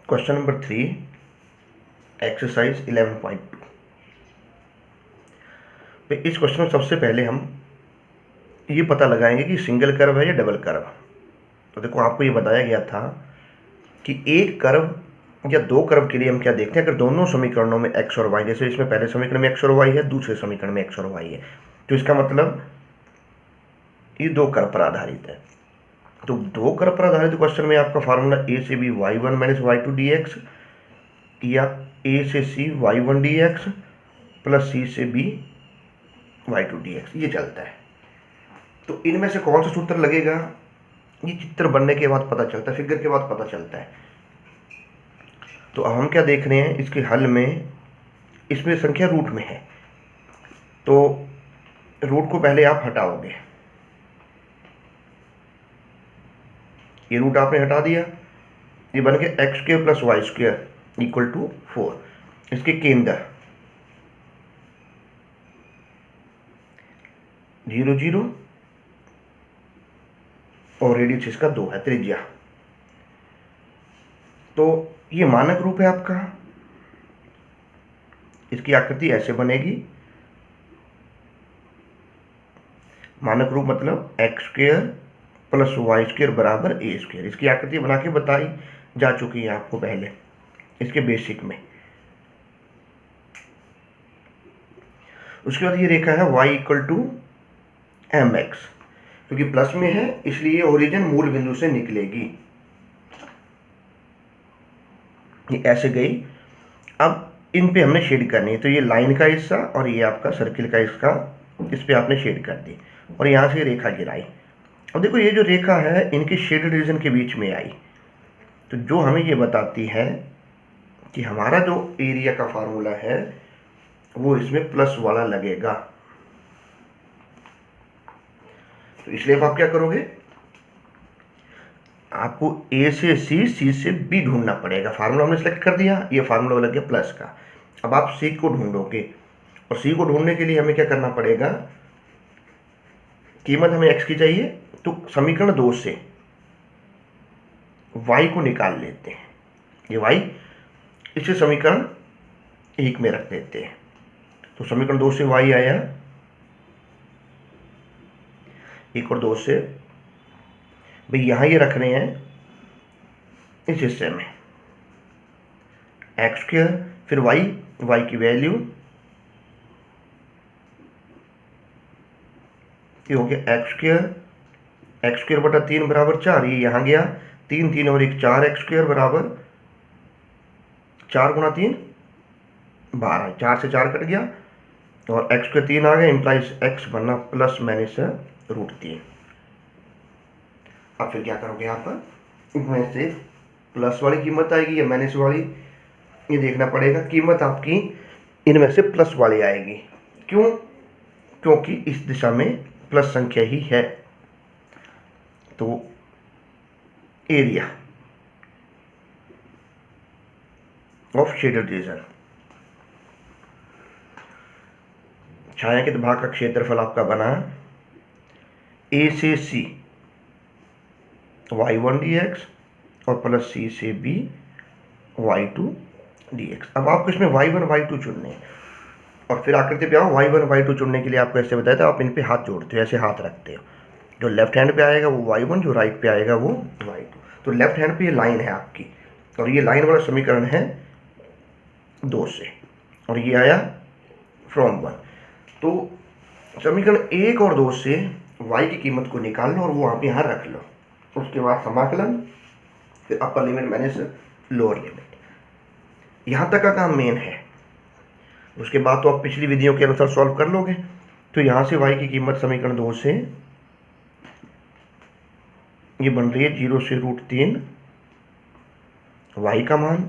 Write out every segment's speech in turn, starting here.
Question number 3 exercise 11.2 पे इस question में सबसे पहले हम ये पता लगाएंगे कि सिंगल कर्व है या डबल कर्व। तो देखो आपको ये बताया गया था कि एक कर्व या दो कर्व के लिए हम क्या देखते हैं, अगर दोनों समीकरणों में x और y, जैसे इसमें पहले समीकरण में x और y है, दूसरे समीकरण में x और y है, तो इसका मतलब ये दो कर्व पर आधारित है। तो दो कर्व पर आधारित क्वेश्चन में आपका फार्मूला a से b y1 minus y2 dx या a से c y1 dx plus c से b y2 dx ये चलता है। तो इनमें से कौन सा सूत्र लगेगा ये चित्र बनने के बाद पता चलता है, फिगर के बाद पता चलता है। तो अब हम क्या देख रहे हैं, इसके हल में इसमें संख्या रूट में है, तो रूट को पहले आप हटाओगे, ये रूट आपने हटा दिया, ये बन गया X square plus Y square equal to 4। इसके केंद्र 0 0 और रेडियस इसका 2 है, त्रिज्या। तो ये मानक रूप है आपका, इसकी आकृति ऐसे बनेगी। मानक रूप मतलब X square plus Y square बराबर ए स्क्वायर। इसकी आकृति बना के बताई जा चुकी है आपको पहले इसके बेसिक में। उसके बाद ये रेखा है y equal to M X, क्योंकि प्लस में है इसलिए ओरिजिन मूल बिंदु से निकलेगी। ये ऐसे गई। अब इन पे हमने शेड करनी है, तो ये लाइन का हिस्सा और ये आपका सर्किल का इसका, इस पे आपने शेड कर दी और यहाँ से रेखा गिराई। अब देखो ये जो रेखा है इनके शेडेड रीजन के बीच में आई, तो जो हमें ये बताती है कि हमारा जो एरिया का फार्मूला है वो इसमें प्लस वाला लगेगा। तो इसलिए अब आप क्या करोगे, आपको ए से सी, सी से बी ढूंढना पड़ेगा। फार्मूला हमने सेलेक्ट कर दिया, ये फार्मूला लग गया प्लस का। अब आप सी को ढूंढोगे और सी को ढूंढने के लिए हमें क्या करना पड़ेगा, कीमत हमें एक्स की चाहिए, तो समीकरण 2 से y को निकाल लेते हैं। ये y इसे समीकरण 1 में रख देते हैं, तो समीकरण 2 से y आया 1 और 2 से, भाई यहाँ ये रख रहे हैं इस हिस्से में एक्स स्क्वायर, फिर y की वैल्यू ये हो गया एक्स स्क्वायर बटा 3 बराबर 4। ये यहाँ गया 3 3 और 1 4, एक्स स्क्वायर बराबर 4 गुणा 3 12, 4 से 4 कट गया और एक्स स्क्वायर 3 आ गया, इम्प्लाइज एक्स बनना प्लस माइनस रूट 3। अब फिर क्या करोगे, यहाँ पर इनमें से प्लस वाली कीमत आएगी या माइनस वाली, ये देखना पड़ेगा। कीमत आपकी इनमें से प्लस वाली आएगी। क्यों? क्योंकि इस दिशा में प्लस संख्या ही है। तो एरिया ऑफ शेडेड रीजन, छायांकित भाग का क्षेत्रफल आपका बना ए से सी y1 dx और प्लस सी से b y2 dx। अब आपको इसमें y1 y2 चुनने हैं और फिर आकृति पे आओ। y1 y2 चुनने के लिए आपको ऐसे बताया था, आप इन पे हाथ जोड़ते हो, ऐसे हाथ रखते हो। जो लेफ्ट हैंड पे आएगा वो y1, जो राइट पे आएगा वो y2। तो लेफ्ट हैंड पे ये लाइन है आपकी, और ये लाइन वाला समीकरण है 2 से, और ये आया फ्रॉम 1। तो समीकरण 1 और 2 से y की कीमत को निकाल लो और वो आप यहाँ रख लो। उसके बाद समाकलन, फिर upper limit minus lower limit, यहाँ तक का काम मेन है। उसके बाद तो आप पिछली विधियों के अनुसार सॉल्व कर लोगे। तो यहाँ से y की कीमत समीकरण 2 से ये बन रही है 0 से रूट 3 y का मान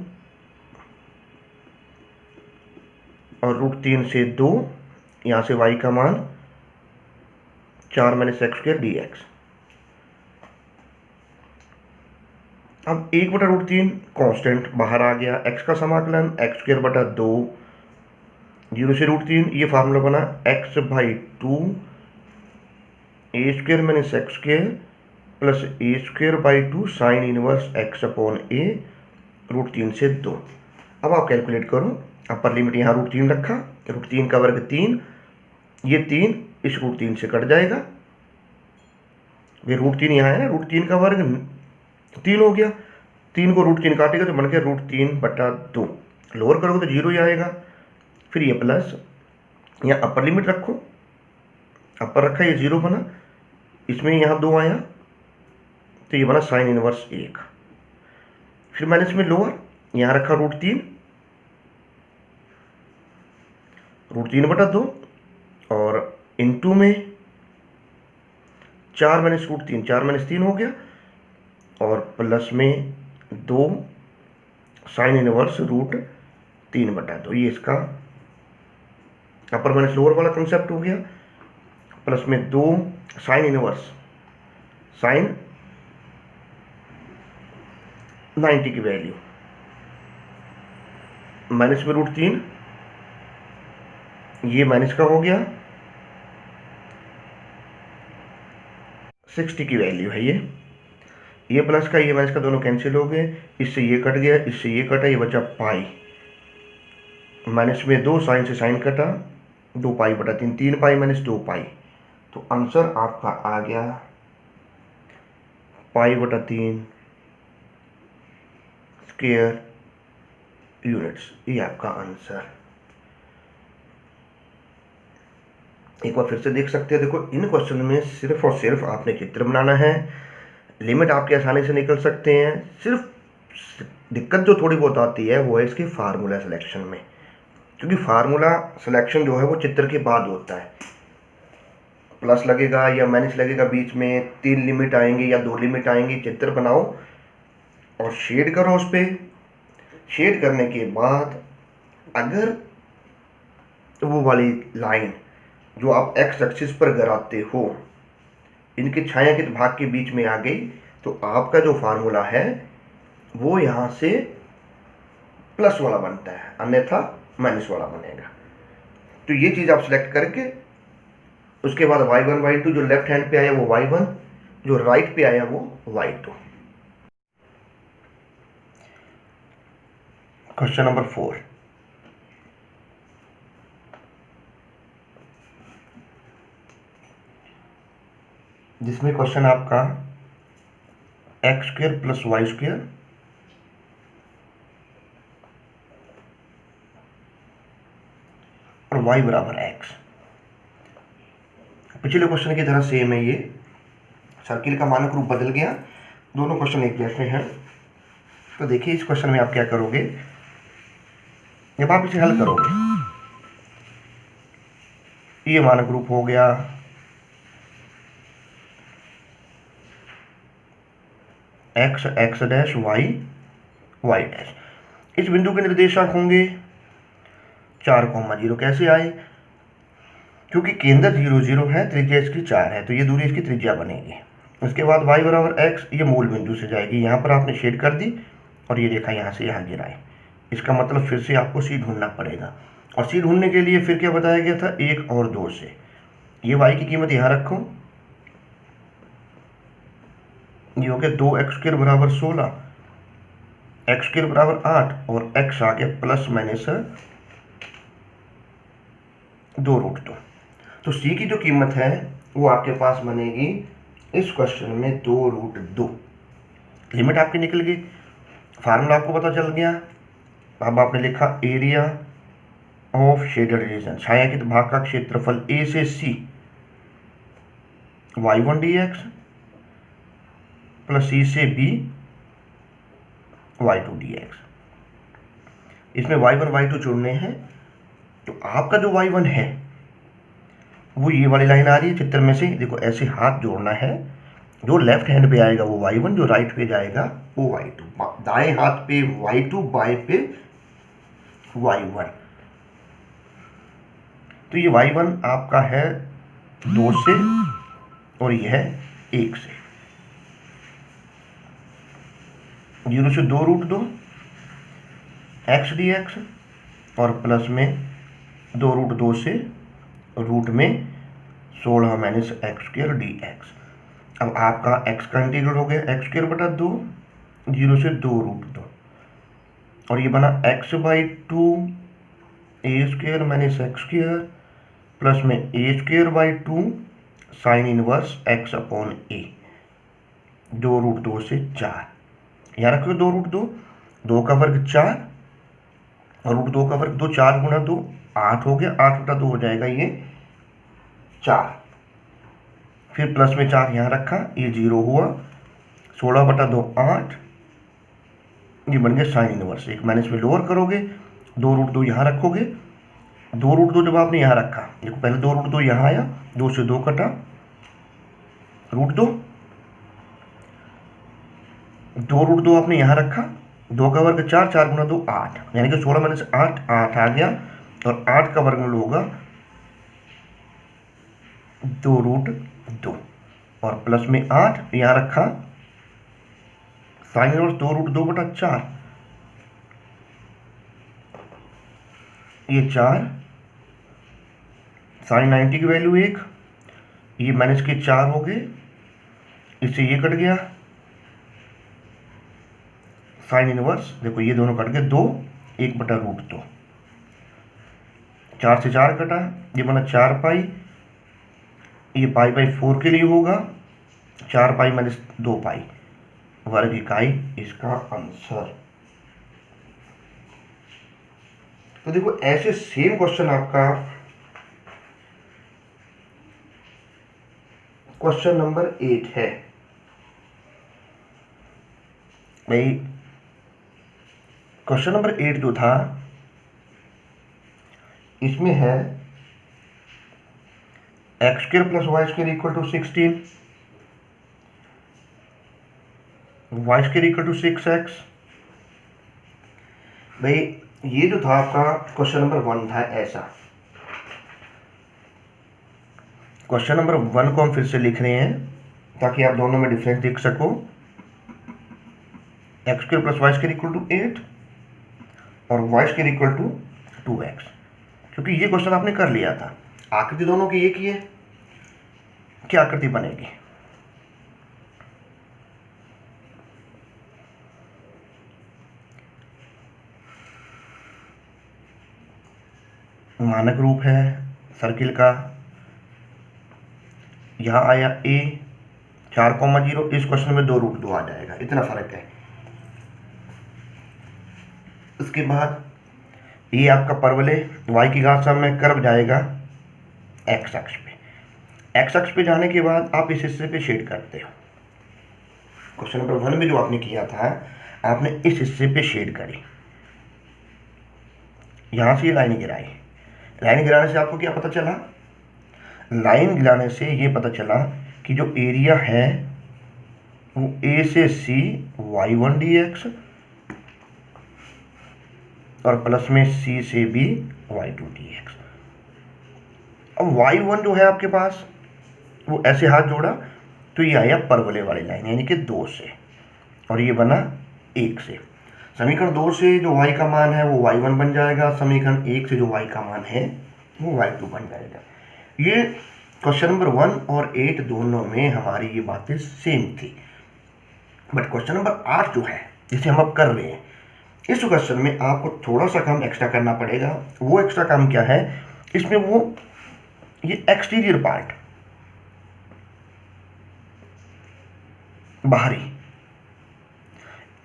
और रूट 3 से 2, यहाँ से y का मान 4 माइनस एक्स स्क्वायर dx। अब 1 बटा रूट 3 कॉन्स्टेंट बाहर आ गया, x का समाकलन एक्स स्क्वायर बटा 2 0 से रूट 3, ये फार्मूला बना x by 2 A square minus x square plus A square by 2 sine inverse x upon A √3 से 2। अब आप कैलकुलेट करो, अपर लिमिट यहाँ √3 रखा, √3 का वर्ग 3, ये 3 इस √3 से कट जाएगा, ये √3 यहाँ है ना, √3 का वर्ग 3 हो गया, 3 को √3 काटेगा तो बन गया √3/2, लोअर करोगे तो 0 ही आएगा। फिर ये प्लस, यहाँ अपर लिमिट रखो, अपर रखा, ये 0 बना, इसमें यहाँ 2 आया तो ये बना साइन इनवर्स 1। फिर माइनस में लोअर, यहाँ रखा √3/2 और इनटू में 4 - √3, 4 - 3 हो गया, और प्लस में 2 साइन इनवर्स √3/2। ये इसका अपर माइनस लोअर वाला कंसेप्ट हो गया। प्लस में 2 साइन इनवर्स, साइन 90 की वैल्यू, माइनस में √3, ये माइनस का हो गया, 60 की वैल्यू है ये प्लस का, ये माइनस का, दोनों कैंसिल हो गए, इससे ये कट गया, इससे ये कटा, ये बचा पाई, माइनस में 2 साइन से साइन कटा, 2π/3, 3π - 2π, तो आंसर आपका आ गया π/3 स्क्वायर यूनिट्स। ये आपका आंसर। एक बार फिर से देख सकते हैं, देखो इन क्वेश्चन में सिर्फ और सिर्फ आपने चित्र बनाना है, लिमिट आपके आसानी से निकल सकते हैं। सिर्फ दिक्कत जो थोड़ी बहुत आती है वो है इसकी फार्मूला सिलेक्शन में, क्योंकि फार्मूला सिलेक्शन जो है वो चित्र के बाद होता है, प्लस लगेगा या माइनस लगेगा, बीच में 3 लिमिट आएंगे या 2 लिमिट आएंगी। चित्र बनाओ और शेड करो उस पर, शेड करने के बाद अगर वो वाली लाइन जो आप एक्स एक्सिस पर गिराते हो इनके छायांकित भाग के बीच में आ गई तो आपका जो फार्मूला है वो यहाँ से प्लस वाला बनता है, अन्यथा माइनस वाला बनेगा। तो ये चीज़ आप सिलेक्ट करके उसके बाद y1 y2 जो लेफ्ट हैंड पे आया वो y1, जो राइट पे आया वो y2। क्वेश्चन नंबर 4, जिसमें क्वेश्चन आपका x² + y² और y = x। पिछले क्वेश्चन की तरह सेम है, ये सर्किल का मानक रूप बदल गया, दोनों क्वेश्चन एक जैसे हैं। तो देखिए इस क्वेश्चन में आप क्या करोगे, जब आप इसे हल करोगे, ये मानक रूप हो गया, x x' y y'। इस बिंदु के निर्देशांक होंगे 4,0। कैसे आए, क्योंकि केंद्र 0 0 है, त्रिज्या इसकी 4 है, तो ये दूरी इसकी त्रिज्या बनेगी। उसके बाद y = x, ये मूल बिंदु से जाएगी, यहाँ पर आपने शेड कर दी और ये रेखा यहाँ से यहाँ गिराई। इसका मतलब फिर से आपको c ढूंढना पड़ेगा, और c ढूंढने के लिए फिर क्या बताया गया था, 1 और 2 से। ये y की कीमत यहाँ रखो, ये हो गया 2x² = 16, x² = 8 और x आ गया ±2√2। तो c की जो कीमत है वो आपके पास बनेगी इस क्वेश्चन में 2√2। लिमिट आपकी निकल गई, फार्मूला आपको पता चल गया। अब आपने लिखा एरिया ऑफ शेडेड रीजन, छायांकित भाग का क्षेत्रफल a से c, y1 dx + c से b, y2 dx। इसमें y1 y2 जोड़ने हैं, तो आपका जो y1 है वो ये वाली लाइन आ रही है चित्र में से, देखो ऐसे हाथ जोड़ना है, जो लेफ्ट हैंड पे आएगा वो y1, जो राइट पे जाएगा वो y2, दाएं हाथ पे y2, बाएं पे y1। तो ये y1 आपका है 2 से और यह है 1 से, 0 से 2√2 x dx और प्लस में 2√2 से रूट में 16 - x² dx। अब आपका x का इंटीग्रल हो गया x² / 2, 0 से 2√2, और ये बना x/2 a² minus x² plus में a²/2 साइन इनवर्स x/a, 2√2 से 4। यहाँ रखो 2√2, 2 का वर्ग 4 और √2 का वर्ग 2, 4 गुणा 2 8 हो गया, 8/2 हो जाएगा ये 4। फिर प्लस में 4 यहाँ रखा, ये 0 हुआ, 16/2 8, ये बन गया साइन इनवर्स। एक माइनस में लोअर करोगे, 2√2 यहाँ रखोगे, 2√2 जब आपने यहाँ रखा, देखो पहले 2√2 यहाँ आया, 2 से 2 कटा, √2, 2√2 आपने यहाँ रखा, 2 का वर्ग 4, 4 गुणा 2 8, यानी कि 16 माइनस 8, 8 आ गया, और 8 का वर्गमूल होगा 2√2 और प्लस में 8 यहाँ रखा, साइन इनवर्स 2√2/4, ये 4, साइन 90 की वैल्यू 1, ये माइनस के 4 हो गए, इससे ये कट गया, साइन इनवर्स देखो ये दोनों कट गए, 2 1/√2, 4 से 4 कटा, ये बना 4 पाई, ये पाई/4 के लिए होगा, 4 पाई माइनस 2 पाई वर्ग इकाई इसका आंसर। तो देखो ऐसे सेम क्वेश्चन आपका क्वेश्चन नंबर 8 है भाई। क्वेश्चन नंबर 8 जो था इसमें है x² + y² = 16, y² = 6x। भाई ये जो था आपका क्वेश्चन नंबर 1 था ऐसा। क्वेश्चन नंबर 1 को हम फिर से लिख रहे हैं ताकि आप दोनों में डिफरेंस देख सको। x² + y² = 8 और y² = 2x, क्योंकि ये क्वेश्चन आपने कर लिया था। आकृति दोनों की एक ही है, क्या आकृति बनेगी? मानक रूप है सर्किल का, यहाँ आया a 4,0, इस क्वेश्चन में 2√2 आ जाएगा, इतना फर्क है। उसके बाद ये आपका परवलय y की घात में कर्व जाएगा x अक्ष पे। x अक्ष पे जाने के बाद आप इस हिस्से पे शेड करते हो। क्वेश्चन नंबर 1 में जो आपने किया था, आपने इस हिस्से पे शेड करी, यहाँ से लाइन गिराई। लाइन गिराने से आपको क्या पता चला? लाइन गिराने से ये पता चला कि जो एरिया है वो a से c y1 dx और प्लस में c से b y2 dx। अब y1 जो है आपके पास वो ऐसे हाथ जोड़ा तो ये आया परवलय वाली लाइन, यानी कि 2 से, और ये बना 1 से। समीकरण 2 से जो y का मान है वो y1 बन जाएगा, समीकरण 1 से जो y का मान है वो y2 बन जाएगा। ये क्वेश्चन नंबर 1 और 8 दोनों में हमारी ये बातें सेम थी। बट क्वेश्चन नंबर 8 जो है जिसे हम अब कर रहे हैं, इस क्वेश्चन में आपको थोड़ा सा काम एक्स्ट्रा करना पड़ेगा। वो एक्स्ट्रा काम क्या है? इसमें वो ये एक्सटीरियर पार्ट, बाहरी,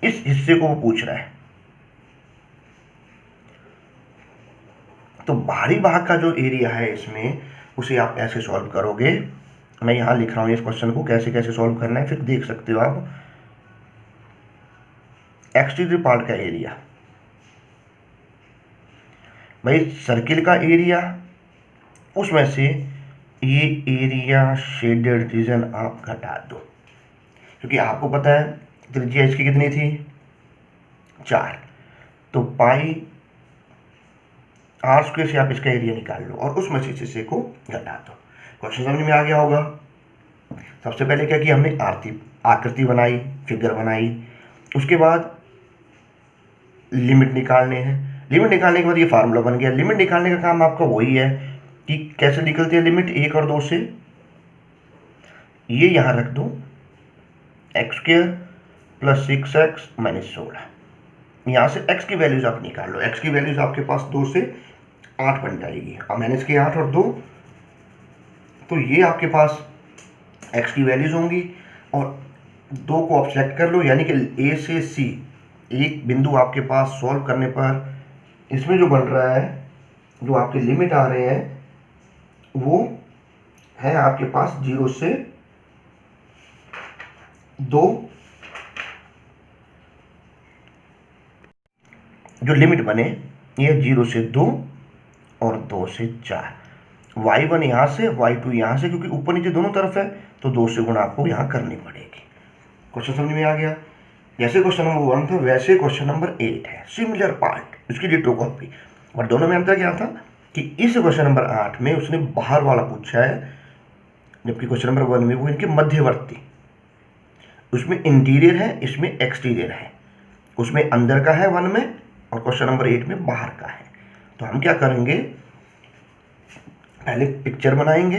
इस हिस्से को वो पूछ रहा है। तो बाहरी भाग का जो एरिया है इसमें, उसे आप ऐसे सॉल्व करोगे। मैं यहां लिख रहा हूं इस क्वेश्चन को कैसे कैसे सॉल्व करना है, फिर देख सकते हो आप। एक्सटीरियर पार्ट का एरिया, भाई सर्किल का एरिया, उसमें से ये एरिया शेडेड रीजन आप घटा दो, क्योंकि आपको पता है त्रिज्या इसकी कितनी थी 4, तो पाई r² से आप इसका एरिया निकाल लो और उसमें से इस हिस्से को घटा दो। क्वेश्चन समझ में आ गया होगा। सबसे पहले क्या किया हमने? आकृति बनाई, फिगर बनाई, उसके बाद लिमिट निकालने हैं। लिमिट निकालने के बाद ये फार्मूला बन गया। लिमिट निकालने का काम आपका वही है कि कैसे निकलती है लिमिट 1 और 2 से। ये यहाँ रख दो, x² + 6x - 16, यहाँ से x की वैल्यूज आप निकाल लो। x की वैल्यूज आपके पास 2 से 8 बन जाएगी। अब मैंने इसके 8 और 2, तो ये आपके पास x की वैल्यूज होंगी और 2 को आप सेलेक्ट कर लो, यानी कि a से c एक बिंदु आपके पास सॉल्व करने पर इसमें जो बन रहा है, जो आपके लिमिट आ रहे हैं, वो है आपके पास 0 से 2, जो लिमिट बने ये 0 से 2 और 2 से 4। y1 यहाँ से, y2 यहाँ से, क्योंकि ऊपर नीचे दोनों तरफ है तो 2 से गुणा आपको यहाँ करनी पड़ेगी। क्वेश्चन समझ में आ गया? जैसे क्वेश्चन नंबर 1 था वैसे क्वेश्चन नंबर 8 है, सिमिलर पार्ट, इसकी डिटो कॉपी। और दोनों में अंतर क्या था कि इस क्वेश्चन नंबर 8 में उसने बाहर वाला पूछा है, जबकि क्वेश्चन नंबर 1 में वो इनके मध्यवर्ती, उसमें इंटीरियर है, इसमें एक्सटीरियर है, उसमें अंदर का है 1 में और क्वेश्चन नंबर 8 में बाहर का है। तो हम क्या करेंगे, पहले पिक्चर बनाएंगे,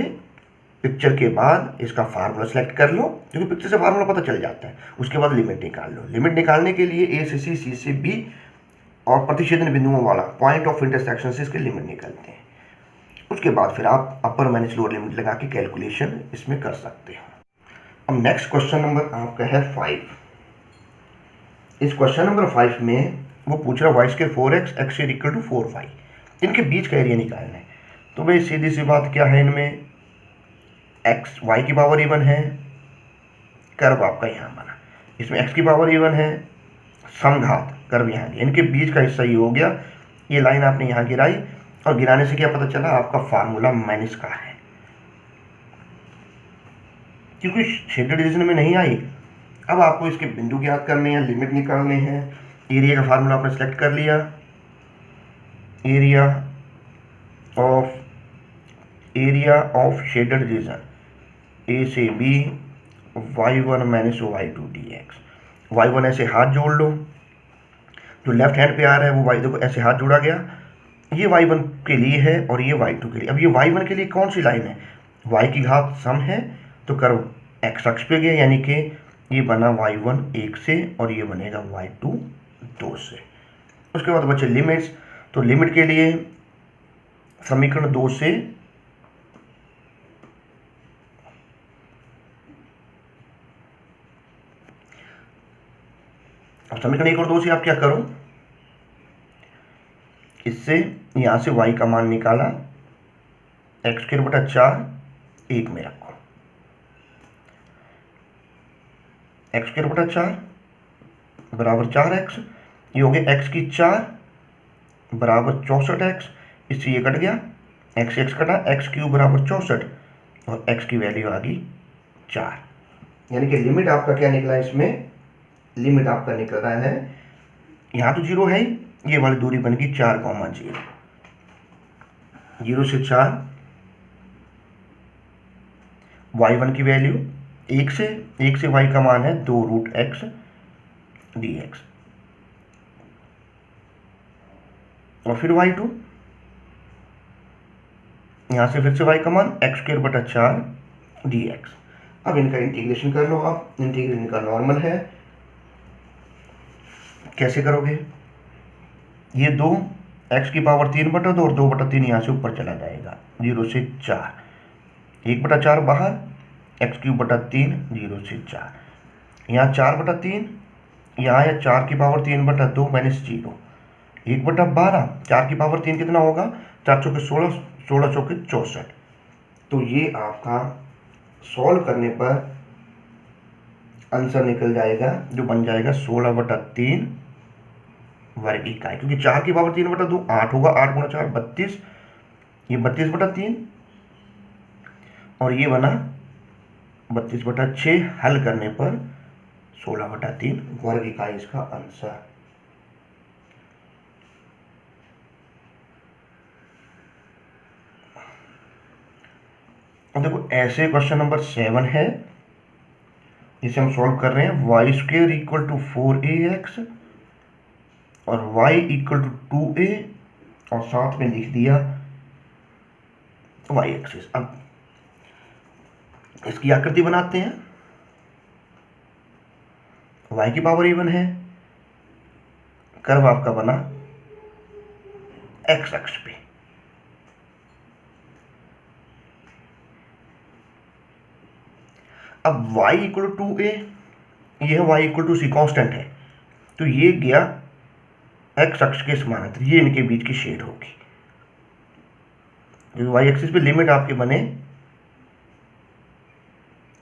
पिक्चर के बाद इसका फार्मूला सेलेक्ट कर लो, क्योंकि पिक्चर से फार्मूला पता चल जाता है। उसके बाद लिमिट निकाल लो। लिमिट निकालने के लिए ए से सी, सी से बी और प्रतिच्छेदन बिंदुओं वाला पॉइंट ऑफ इंटरसेक्शन से इसके लिमिट निकलते हैं। उसके बाद फिर आप अपर माइनस लोअर लिमिट लगा के कैलकुलेशन इसमें कर सकते हो। अब नेक्स्ट क्वेश्चन नंबर आपका है 5। इस क्वेश्चन नंबर 5 में वो पूछ रहा है y square 4x x square equal to 4y, इनके बीच का एरिया निकालना है। तो भाई सीधी सी बात क्या है, इनमें x y की पावर इवन है, कर्व आपका यहाँ बना, इसमें x की पावर इवन है, समघात कर्व यहाँ, इनके बीच का हिस्सा ये हो गया। ये लाइन आपने यहाँ गिराई और गिराने से क्या पता चला, आपका फार्मूला माइनस का है, क्योंकि शेडेड रीजन में नहीं आई। अब आपको इसके बिंदु ज्ञात करने हैं, लिमिट निकालने हैं। एरिया का फार्मूला आपने सेलेक्ट कर लिया, एरिया ऑफ शेडेड रीजन ए से B y1 minus y2 dx। y1 ऐसे हाथ जोड़ लो, जो लेफ्ट हैंड पे आ रहा है वो y, देखो ऐसे हाथ जोड़ा गया, ये y1 के लिए है और ये y2 के लिए। अब ये y1 के लिए कौन सी लाइन है, y की घात सम है, तो कर्व x अक्ष पे गया, यानी कि ये बना y1 1 से और ये बनेगा y2 2 से। उसके बाद बचे लिमिट्स, तो लिमिट के लिए समीकरण 2 से अब समीकरण 1 और 2 से आप क्या करो, इससे यहां से y का मान निकाला, x स्क्वायर बटा 4 1 में रखो, x स्क्वायर बटा 4 बराबर 4x, ये हो गया x की 4 बराबर 64x, इससे ये कट गया, x x कटा, x क्यूब बराबर 64 और x की वैल्यू आ गई 4। यानी कि लिमिट आपका क्या निकला, इसमें लिमिट आपका निकल रहा है, यहाँ तो 0 है ही, ये वाली दूरी बन गई 4, 0 0 से 4, y1 की वैल्यू 1 से y का मान है 2 रूट x dx, और फिर y2, यहाँ से फिर से y का मान x स्क्वायर बटा 4 dx। अब इनका इंटीग्रेशन कर लो आप, इंटीग्रेशन इनका नॉर्मल है, कैसे करोगे, ये 2 x की पावर 3 बटा 2 और 2 बटा 3 यहाँ से ऊपर चला जाएगा, 0 से 4, 1 बटा 4 बाहर, x क्यूब बटा 3 0 से 4, यहाँ 4 बटा 3, यहाँ है 4 की पावर 3 बटा 2 माइनस 0, 1 बटा 12, 4 की पावर 3 कितना होगा, 4 चौके 16, 16 चौके 64। तो ये आपका सॉल्व करने पर आंसर निकल जाएगा, जो बन जाएगा 16 बटा 3 वर्ग इकाई, क्योंकि 4 की पावर 3 बटा 2 8 होगा, 8 गुणा 4 32, ये 32 बटा 3 और ये बना 32 बटा 6। हल करने पर 16 बटा 3 वर्ग इकाई इसका आंसर। अब देखो ऐसे क्वेश्चन नंबर 7 है, इसे हम सॉल्व कर रहे हैं, Y square equal to 4ax और y इक्वल टू 2a और साथ में लिख दिया y एक्सिस। अब इसकी आकृति बनाते हैं, y की पावर इवन है, कर्व आपका बना एक्स अक्ष पे। अब y इक्वल टू ए, यह y equal to C constant है, तो ये गया एक्स अक्ष के समानांतर, ये इनके बीच की शेड होगी। जो y एक्सिस पे लिमिट आपके बने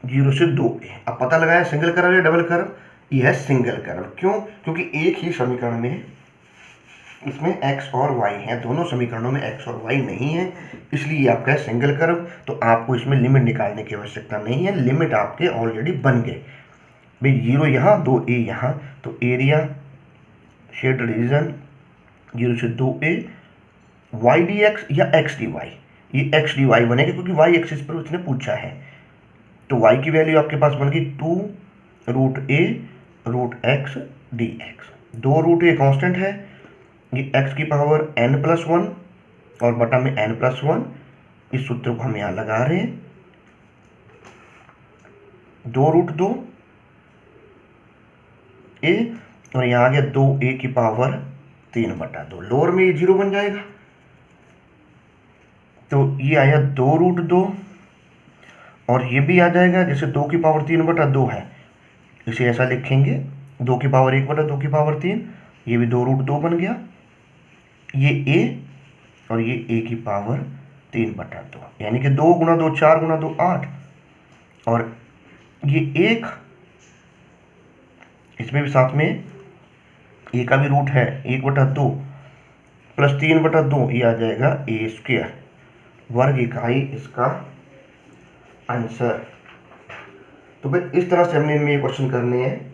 0 से 2a। अब पता लगाया सिंगल कर्व या डबल कर्व, यह है सिंगल कर्व। क्यों? क्योंकि एक ही समीकरण में इसमें x और y है, दोनों समीकरणों में x और y नहीं है, इसलिए आपका है सिंगल कर्व। तो आपको इसमें लिमिट निकालने की आवश्यकता नहीं है, लिमिट आपके ऑलरेडी बन गए भाई। 0 यहाँ 2a यहाँ, तो एरिया शेड रीजन 0 से 2a y dx या x dy, ये x dy बनेगा क्योंकि y एक्सिस पर उसने पूछा है। तो y की वैल्यू आपके पास बन गई 2√a√x dx। 2√a कांस्टेंट है, ये x की पावर n+1 और बटा में n+1, इस सूत्र को हम यहाँ लगा रहे हैं। 2√2 a और यहाँ आ गया 2a की पावर 3/2, लोअर में ये 0 बन जाएगा। तो ये आया 2√2 और ये भी आ जाएगा, जैसे 2 की पावर 3/2 है, इसे ऐसा लिखेंगे 2 की पावर 1/2 की पावर 3, ये भी 2√2 बन गया। ये a और ये a की पावर 3/2, यानी कि 2 × 2 4 × 2 8, और ये 1, इसमें भी साथ में a का भी रूट है 1/2 प्लस 3/2, ये आ जाएगा a², वर्ग इकाई इसका आंसर। तो भाई इस तरह से हमने इनमें ये क्वेश्चन करने हैं।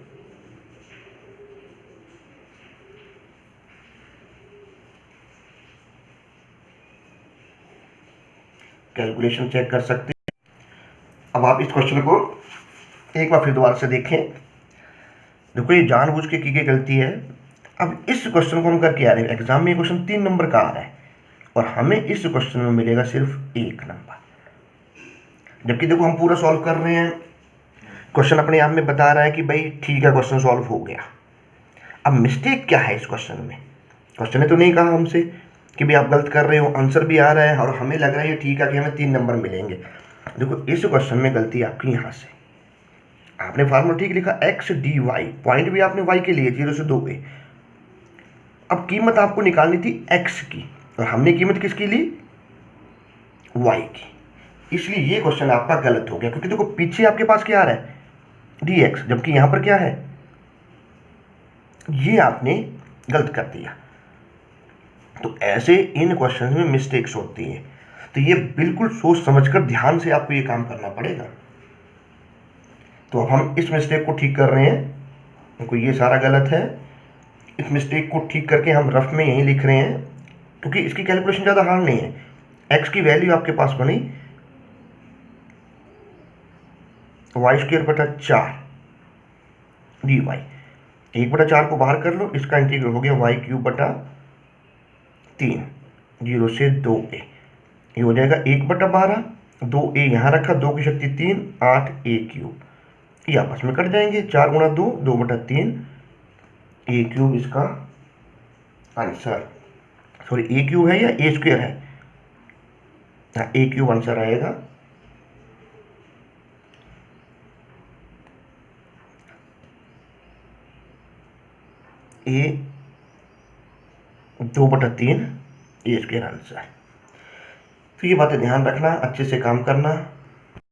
कैलकुलेशन चेक कर सकते हैं। अब आप इस क्वेश्चन को एक बार फिर दोबारा से देखें। देखो ये जानबूझ के की गई गलती है। अब इस क्वेश्चन को हम करके आ रहे हैं, एग्जाम में ये क्वेश्चन 3 नंबर का आ रहा है और हमें इस क्वेश्चन में मिलेगा सिर्फ 1 नंबर, जबकि देखो हम पूरा सॉल्व कर रहे हैं। क्वेश्चन अपने आप में बता रहा है कि भाई ठीक है क्वेश्चन सॉल्व हो गया। अब मिस्टेक क्या है इस क्वेश्चन में? क्वेश्चन ने तो नहीं कहा हमसे कि भाई आप गलत कर रहे हो, आंसर भी आ रहा है और हमें लग रहा है ठीक है कि हमें 3 नंबर मिलेंगे। देखो इस क्वेश्चन में गलती आपकी यहाँ से, आपने फार्मूला ठीक लिखा x dy, पॉइंट भी आपने y के लिए 0 से 2a। अब कीमत आपको निकालनी थी x की और हमने कीमत किसकी ली? y की, इसलिए ये क्वेश्चन आपका गलत हो गया। क्योंकि देखो पीछे आपके पास क्या आ रहा है? dx, जबकि यहां पर क्या है? ये आपने गलत कर दिया। तो ऐसे इन क्वेश्चन में मिस्टेक्स होती है, तो ये बिल्कुल सोच समझकर ध्यान से आपको ये काम करना पड़ेगा। तो अब हम इस मिस्टेक को ठीक कर रहे हैं, देखो ये सारा गलत है। इस मिस्टेक को ठीक करके हम रफ में यही लिख रहे हैं, क्योंकि इसकी कैलकुलेशन ज़्यादा हार्ड नहीं है। x की वैल्यू आपके पास बनी y²/4 dy, 1/4 को बाहर कर लो, इसका इंटीग्रल हो गया y³/3 0 से 2a, ये हो जाएगा 1/12, 2a यहाँ रखा, 2 की शक्ति 3, 8a³, ये आपस में कट जाएंगे, 4 × 2 2/3, a³ इसका आंसर। सॉरी a³ है या a² है? हाँ a³ आंसर आएगा। a 2/3 a² answer. तो ये बातें ध्यान रखना, अच्छे से काम करना।